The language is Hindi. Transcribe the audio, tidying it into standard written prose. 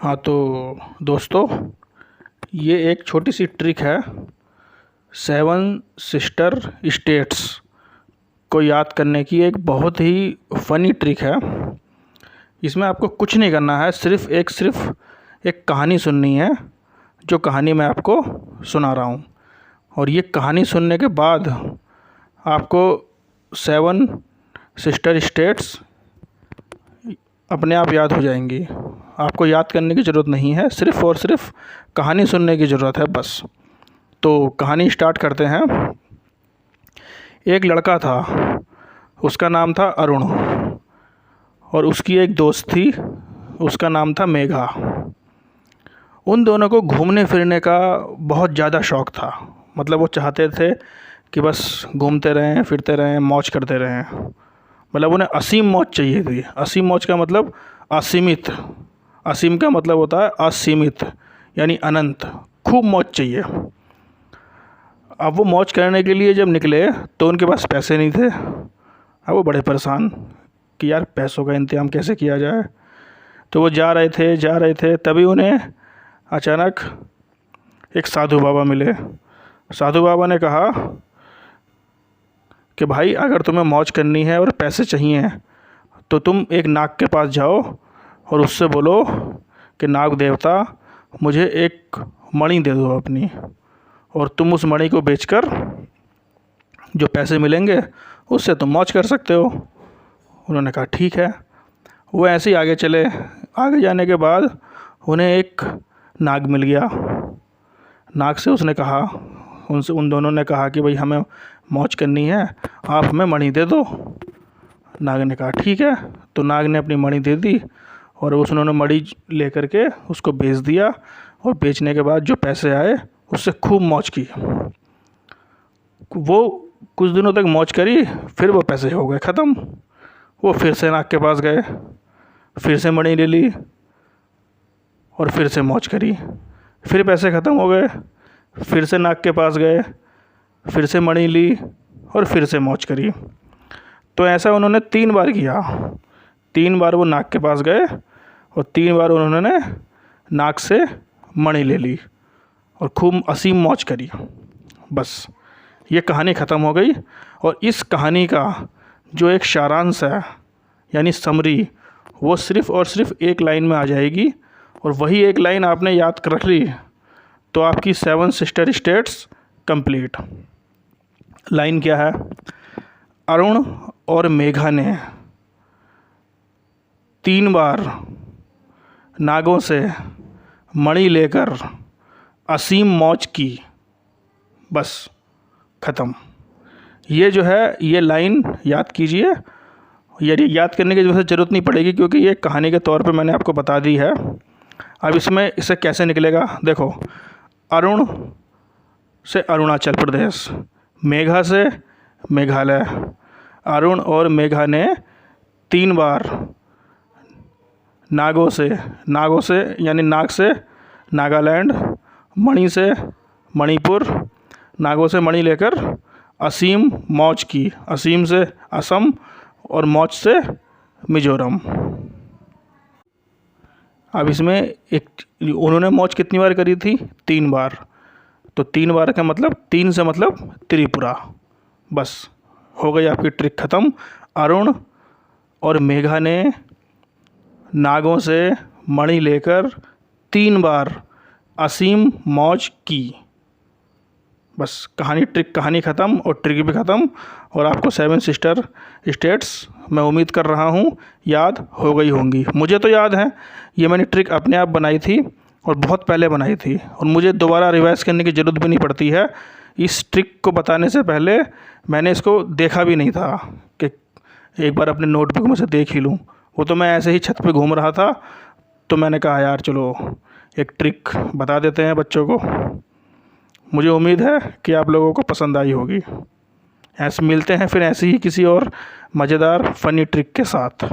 हाँ तो दोस्तों, ये एक छोटी सी ट्रिक है। 7 सिस्टर स्टेट्स को याद करने की एक बहुत ही फ़नी ट्रिक है। इसमें आपको कुछ नहीं करना है, सिर्फ़ एक कहानी सुननी है, जो कहानी मैं आपको सुना रहा हूँ। और ये कहानी सुनने के बाद आपको 7 सिस्टर स्टेट्स अपने आप याद हो जाएंगी। आपको याद करने की ज़रूरत नहीं है, सिर्फ़ और सिर्फ कहानी सुनने की ज़रूरत है बस। तो कहानी स्टार्ट करते हैं। एक लड़का था, उसका नाम था अरुण, और उसकी एक दोस्त थी, उसका नाम था मेघा। उन दोनों को घूमने फिरने का बहुत ज़्यादा शौक़ था। मतलब वो चाहते थे कि बस घूमते रहें, फिरते रहें, मौज करते रहें। मतलब उन्हें असीम मौज चाहिए थी। असीम मौज का मतलब असीमित, असीम का मतलब होता है असीमित, यानी अनंत। खूब मौज चाहिए। अब वो मौज करने के लिए जब निकले तो उनके पास पैसे नहीं थे। अब वो बड़े परेशान कि यार पैसों का इंतज़ाम कैसे किया जाए। तो वो जा रहे थे, तभी उन्हें अचानक एक साधु बाबा मिले। साधु बाबा ने कहा कि भाई, अगर तुम्हें मौज करनी है और पैसे चाहिए तो तुम एक नाग के पास जाओ और उससे बोलो कि नाग देवता, मुझे एक मणि दे दो अपनी, और तुम उस मणि को बेचकर जो पैसे मिलेंगे उससे तुम मौज कर सकते हो। उन्होंने कहा ठीक है। वो ऐसे ही आगे चले। आगे जाने के बाद उन्हें एक नाग मिल गया। नाग से उसने कहा, उन दोनों ने कहा कि भाई, हमें मौज करनी है, आप हमें मणि दे दो। नाग ने कहा ठीक है। तो नाग ने अपनी मणि दे दी और उन्होंने मणि लेकर के उसको बेच दिया, और बेचने के बाद जो पैसे आए उससे खूब मौज की। वो कुछ दिनों तक मौज करी, फिर वो पैसे हो गए ख़त्म। वो फिर से नाग के पास गए, फिर से मणि ले ली और फिर से मौज करी। फिर पैसे ख़त्म हो गए, फिर से नाग के पास गए, फिर से मणि ली और फिर से मौज करी। तो ऐसा उन्होंने 3 बार किया। 3 बार वो नाग के पास गए और 3 बार उन्होंने नाग से मणि ले ली और खूब असीम मौज करी। बस ये कहानी ख़त्म हो गई। और इस कहानी का जो एक सारांश है, यानी समरी, वो सिर्फ़ और सिर्फ एक लाइन में आ जाएगी। और वही एक लाइन आपने याद कर रख ली तो आपकी 7 सिस्टर स्टेट्स कंप्लीट। लाइन क्या है? अरुण और मेघा ने 3 बार नागों से मणि लेकर असीम मौज की। बस ख़त्म। ये जो है, ये लाइन याद कीजिए। ये याद करने की वैसे ज़रूरत नहीं पड़ेगी, क्योंकि ये कहानी के तौर पे मैंने आपको बता दी है। अब इसमें इसे कैसे निकलेगा, देखो। अरुण से अरुणाचल प्रदेश, मेघा से मेघालय। अरुण और मेघा ने 3 बार नागों से यानी नाग से नागालैंड, मणि से मणिपुर, नागों से मणि लेकर असीम मौज की। असीम से असम और मौज से मिजोरम। अब इसमें एक, उन्होंने मौज कितनी बार करी थी? 3 बार। तो 3 बार का मतलब 3 से मतलब त्रिपुरा। बस हो गई आपकी ट्रिक ख़त्म। अरुण और मेघा ने नागों से मणि लेकर 3 बार असीम मौज की। बस कहानी ख़त्म और ट्रिक भी ख़त्म। और आपको 7 सिस्टर स्टेट्स, मैं उम्मीद कर रहा हूँ, याद हो गई होंगी। मुझे तो याद है। ये मैंने ट्रिक अपने आप बनाई थी और बहुत पहले बनाई थी, और मुझे दोबारा रिवाइज़ करने की ज़रूरत भी नहीं पड़ती है। इस ट्रिक को बताने से पहले मैंने इसको देखा भी नहीं था कि एक बार अपने नोटबुक में से देख ही लूँ। वो तो मैं ऐसे ही छत पे घूम रहा था, तो मैंने कहा यार चलो एक ट्रिक बता देते हैं बच्चों को। मुझे उम्मीद है कि आप लोगों को पसंद आई होगी। ऐसे मिलते हैं फिर ऐसे ही किसी और मज़ेदार फ़नी ट्रिक के साथ।